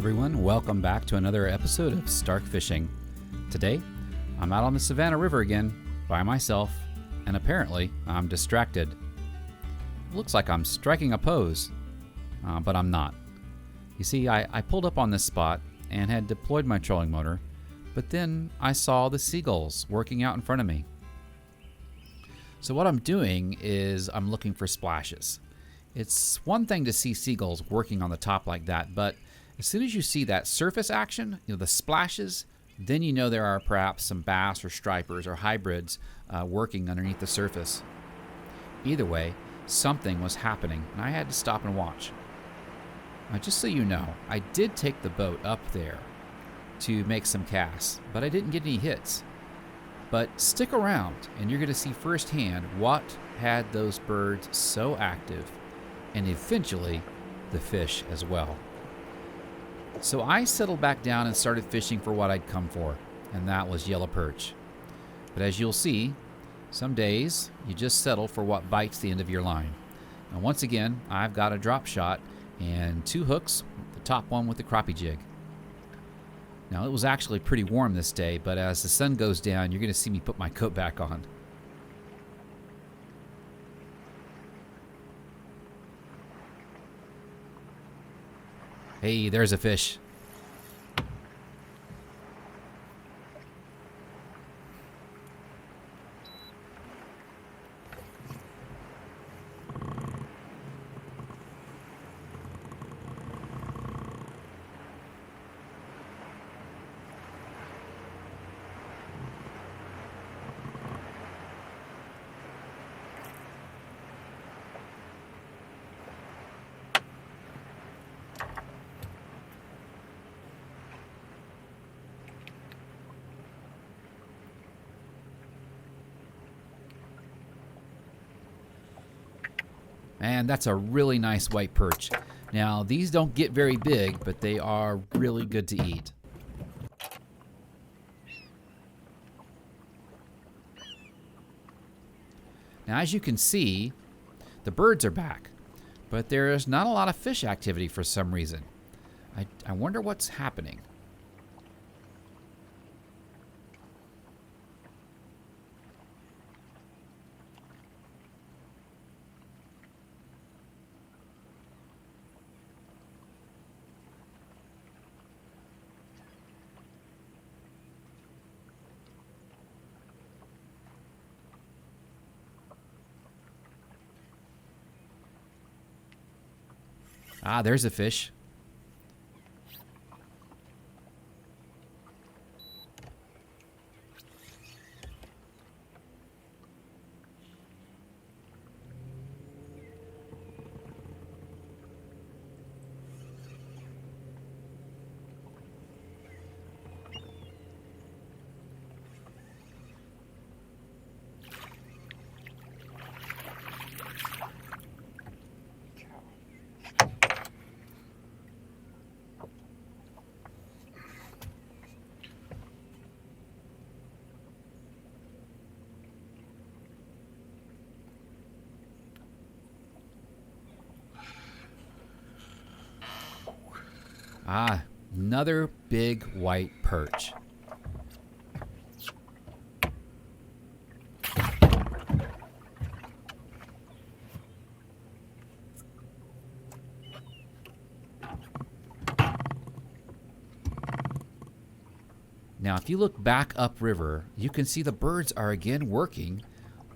everyone, welcome back to another episode of Stark Fishing. Today, I'm out on the Savannah River again, by myself, and apparently I'm distracted. Looks like I'm striking a pose, but I'm not. You see, I pulled up on this spot and had deployed my trolling motor, but then I saw the seagulls working out in front of me. So what I'm doing is I'm looking for splashes. It's one thing to see seagulls working on the top like that, but as soon as you see that surface action, the splashes, then you know there are perhaps some bass or stripers or hybrids working underneath the surface. Either way, something was happening, and I had to stop and watch. Now, just so you know, I did take the boat up there to make some casts, but I didn't get any hits. But stick around, and you're going to see firsthand what had those birds so active, and eventually the fish as well. So I settled back down and started fishing for what I'd come for, and that was yellow perch. But as you'll see, some days you just settle for what bites the end of your line. And once again, I've got a drop shot and 2 hooks, the top one with the crappie jig. Now, it was actually pretty warm this day, but as the sun goes down, you're going to see me put my coat back on. Hey, there's a fish. And that's a really nice white perch. Now, these don't get very big, but they are really good to eat. Now, as you can see, the birds are back, but there is not a lot of fish activity for some reason. I wonder what's happening. Ah, there's a fish. Ah, another big white perch. Now, if you look back upriver, you can see the birds are again working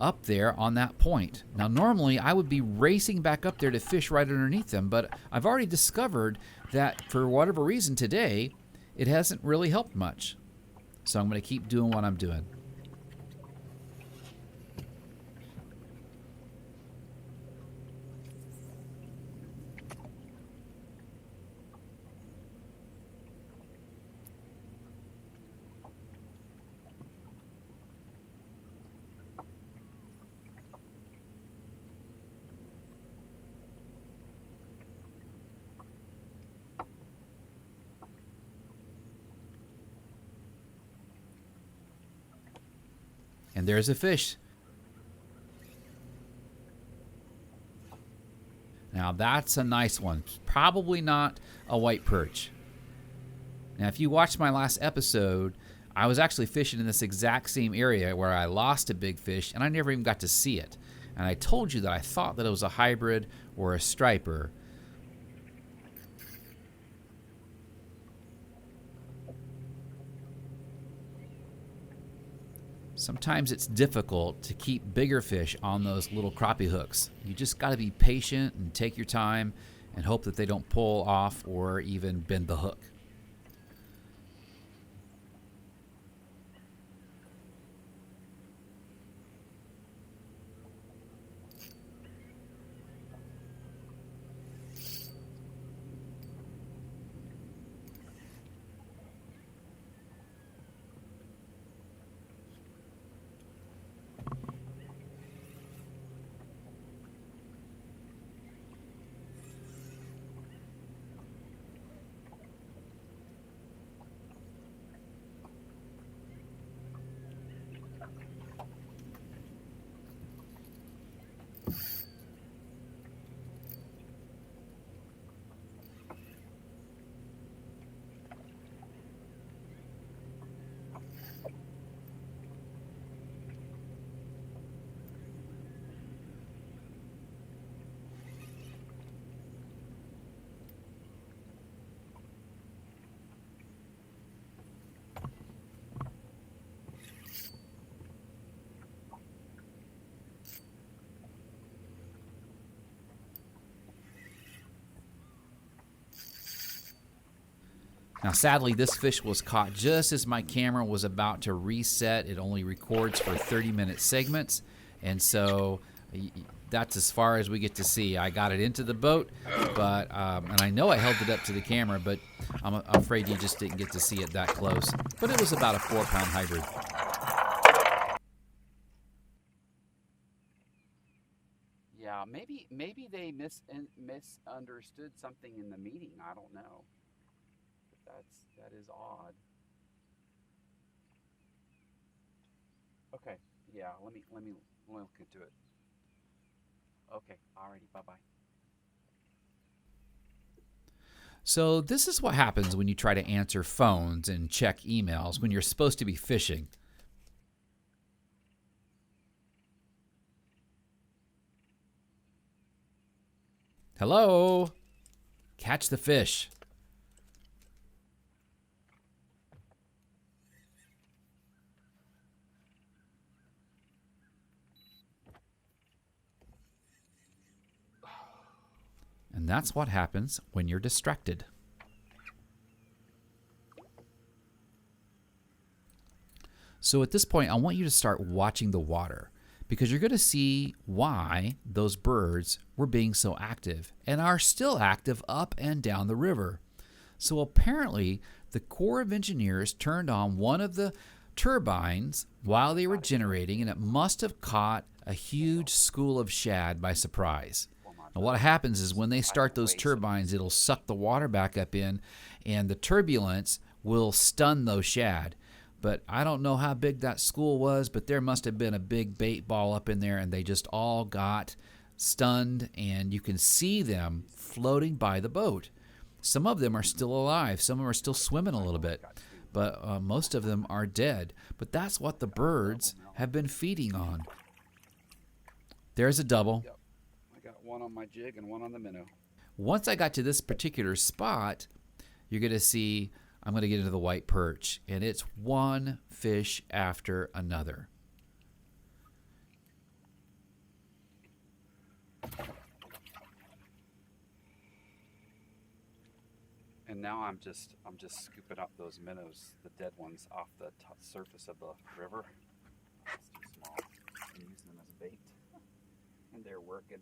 up there on that point. Now, normally I would be racing back up there to fish right underneath them, but I've already discovered that for whatever reason today, it hasn't really helped much. So I'm going to keep doing what I'm doing. And there's a fish. Now that's a nice one. Probably not a white perch. Now, if you watched my last episode, I was actually fishing in this exact same area where I lost a big fish, and I never even got to see it. And I told you that I thought that it was a hybrid or a striper. Sometimes it's difficult to keep bigger fish on those little crappie hooks. You just got to be patient and take your time and hope that they don't pull off or even bend the hook. Now, sadly, this fish was caught just as my camera was about to reset. It only records for 30-minute segments, and so that's as far as we get to see. I got it into the boat, but and I know I held it up to the camera, but I'm afraid you just didn't get to see it that close. But it was about a 4-pound hybrid. Yeah, maybe they misunderstood something in the meeting. I don't know. That is odd. Okay, yeah. Let me look into it. Okay, alrighty. Bye bye. So this is what happens when you try to answer phones and check emails when you're supposed to be fishing. Hello? Catch the fish. And that's what happens when you're distracted. So at this point, I want you to start watching the water because you're going to see why those birds were being so active and are still active up and down the river. So apparently, the Corps of Engineers turned on one of the turbines while they were generating, and it must have caught a huge school of shad by surprise. Now, what happens is when they start those turbines, it'll suck the water back up in, and the turbulence will stun those shad. But I don't know how big that school was, but there must have been a big bait ball up in there, and they just all got stunned, and you can see them floating by the boat. Some of them are still alive. Some of them are still swimming a little bit, but most of them are dead. But that's what the birds have been feeding on. There's a double. One on my jig and one on the minnow. Once I got to this particular spot, you're going to see I'm going to get into the white perch, and it's one fish after another. And now I'm just scooping up those minnows, the dead ones, off the surface of the river. It's too small. I'm using them as bait, and they're working.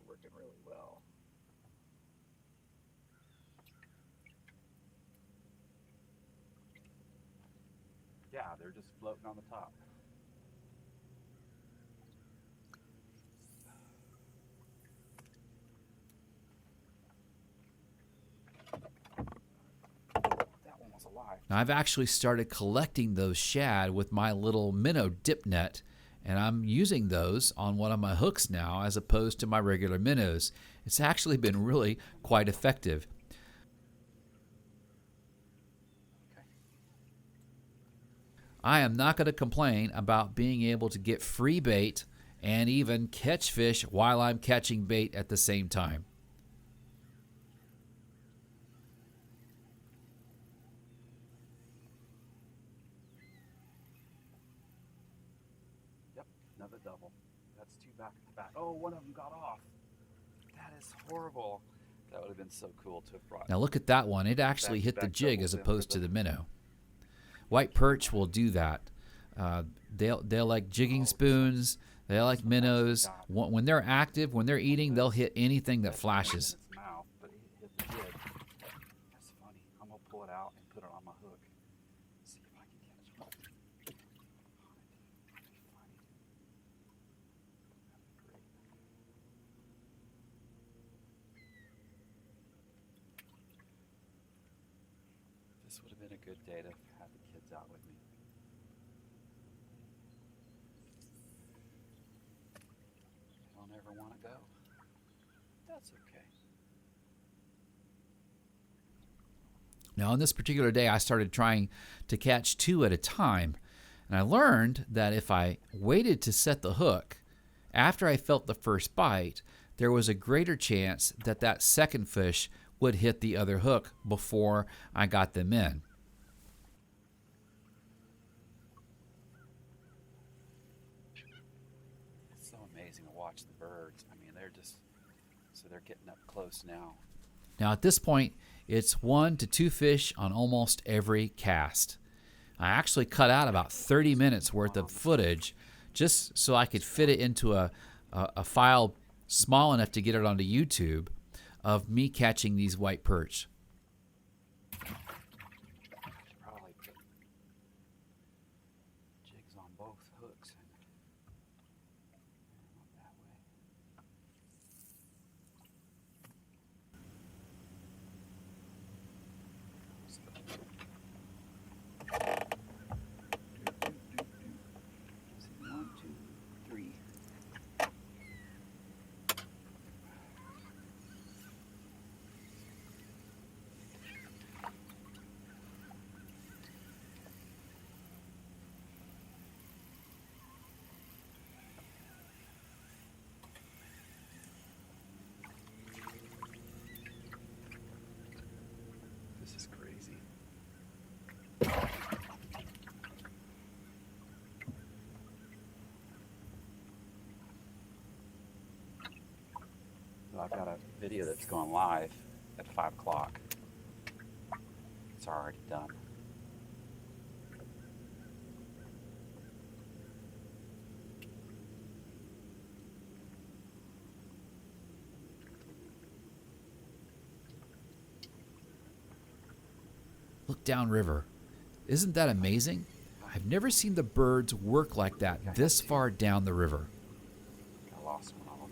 Working really well. Yeah, they're just floating on the top. That one was alive. Now, I've actually started collecting those shad with my little minnow dip net, and I'm using those on one of my hooks now as opposed to my regular minnows. It's actually been really quite effective. I am not going to complain about being able to get free bait and even catch fish while I'm catching bait at the same time. Yep, another double. That's two back to back. Oh, one of them got off. That is horrible. That would have been so cool to have brought. Now look at that one. It actually hit the jig as opposed to the minnow. White perch will do that. They'll like jigging spoons. They like minnows. When they're active, when they're eating, they'll hit anything that flashes. But it hit the jig. That's funny. I'm gonna pull it out and put it on my hook. See if I can catch one. This would have been a good day to have the kids out with me. I don't ever want to go. That's okay. Now, on this particular day, I started trying to catch two at a time. And I learned that if I waited to set the hook, after I felt the first bite, there was a greater chance that that second fish would hit the other hook before I got them in. It's so amazing to watch the birds. I mean, they're getting up close now. Now, at this point, it's 1 to 2 fish on almost every cast. I actually cut out about 30 minutes worth of footage just so I could fit it into a file small enough to get it onto YouTube of me catching these white perch. Probably put jigs on both hooks and that way. One, two, three. This is crazy. So I've got a video that's going live at 5 o'clock. It's already done. Look downriver. Isn't that amazing? I've never seen the birds work like that this far down the river. I lost one of them.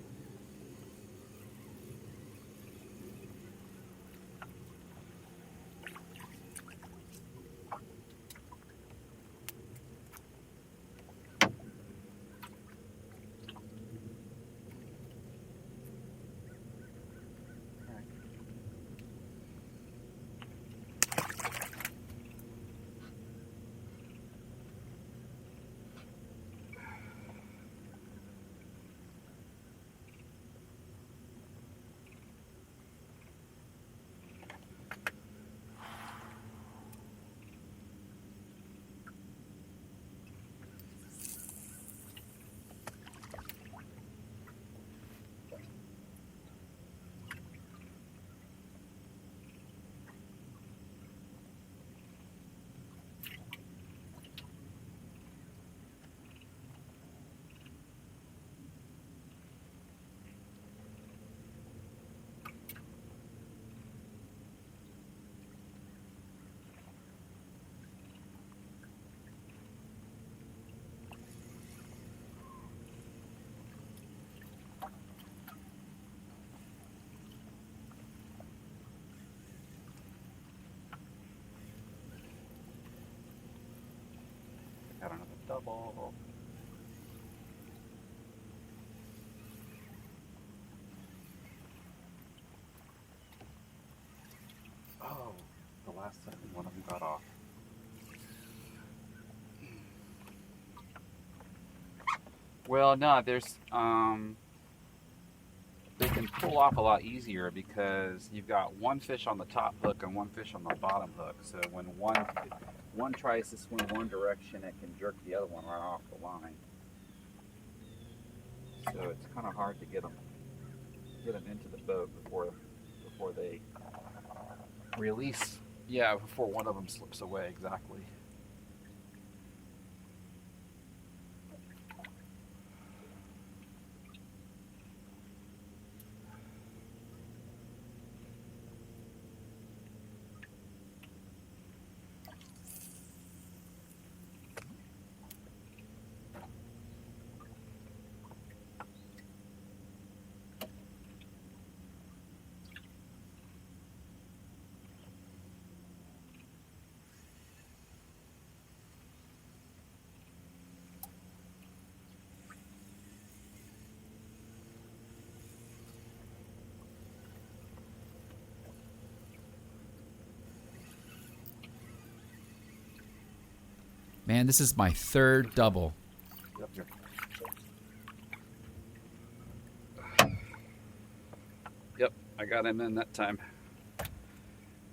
Got another double. Well, no, they can pull off a lot easier because you've got one fish on the top hook and one fish on the bottom hook. So when one tries to swim one direction, it can jerk the other one right off the line. So it's kind of hard to get them into the boat before they release. Yeah, before one of them slips away. Exactly. Man, this is my third double. Yep. Yep, I got him in that time.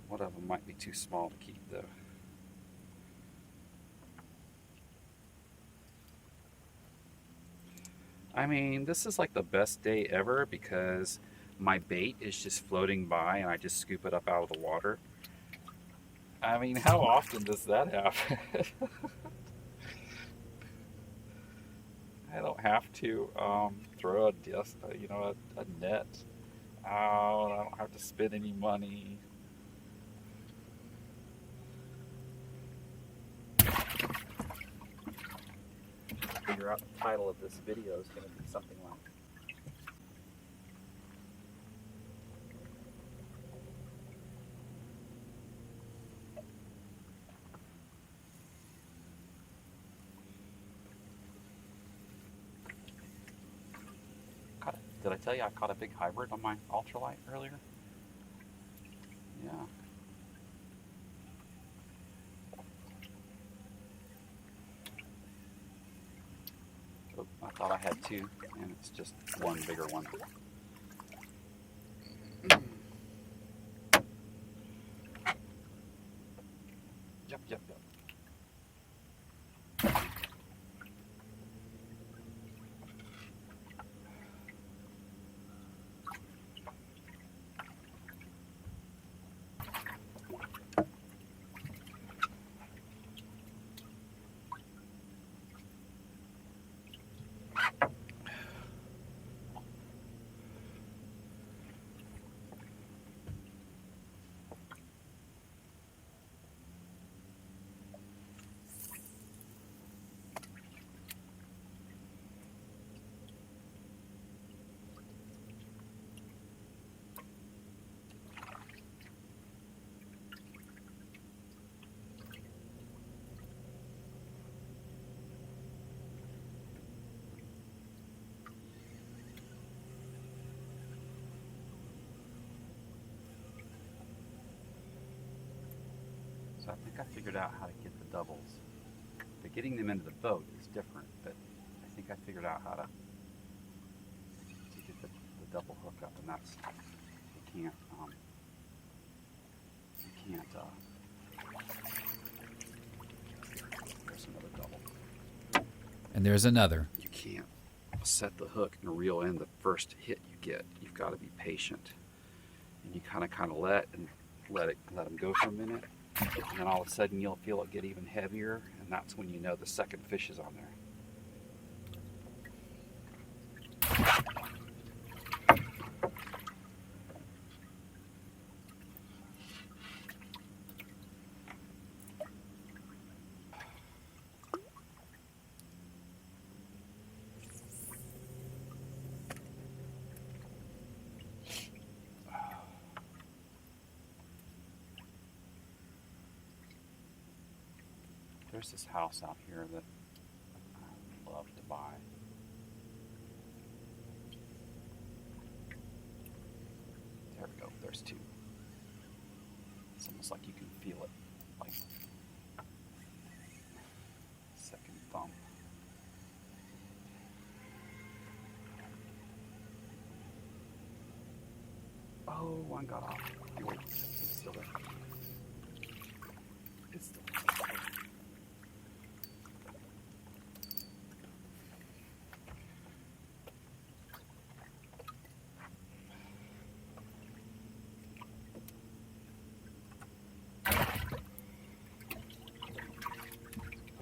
One of them might be too small to keep, though. I mean, this is like the best day ever because my bait is just floating by and I just scoop it up out of the water. I mean, how often does that happen? I don't have to throw a net out. I don't have to spend any money. Figure out the title of this video is going to be something like Did I tell you I caught a big hybrid on my ultralight earlier? Yeah. Oh, I thought I had two, and it's just one bigger one. Yep. So I think I figured out how to get the doubles. But getting them into the boat is different, but I think I figured out how to get the double hook up, and that's, you can't, there's another double. And there's another. You can't set the hook and reel in the first hit you get. You've got to be patient. And you kind of let them go for a minute. And then all of a sudden you'll feel it get even heavier, and that's when you know the second fish is on there. There's this house out here that I would love to buy. There we go, there's two. It's almost like you can feel it, like second thumb. one got off. Wait, it's still there. It's still there.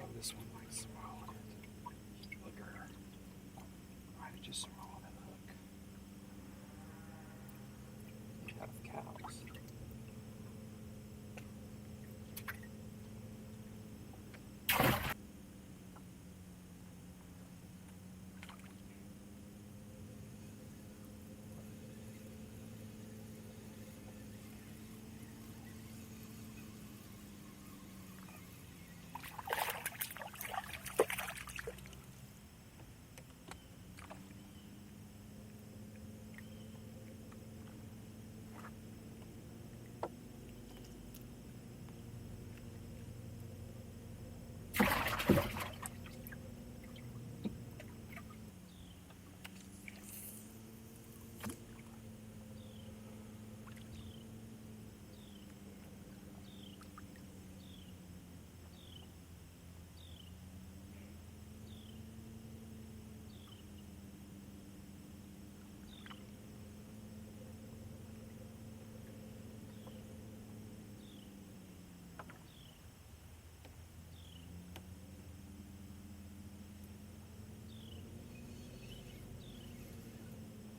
Oh, this one might swallow it. Look at her. Might have just swallowed that hook. You have cows.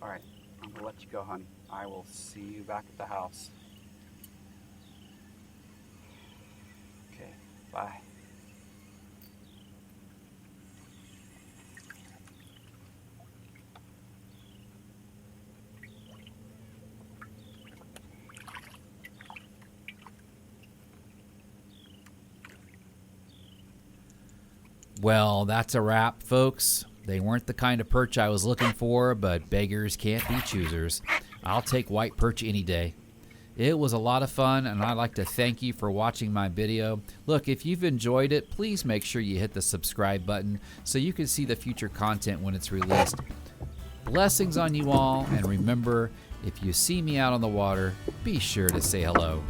All right, I'm gonna let you go, hon. I will see you back at the house. Okay, bye. Well, that's a wrap, folks. They weren't the kind of perch I was looking for, but beggars can't be choosers. I'll take white perch any day. It was a lot of fun, and I'd like to thank you for watching my video. Look, if you've enjoyed it, please make sure you hit the subscribe button so you can see the future content when it's released. Blessings on you all, and remember, if you see me out on the water, be sure to say hello.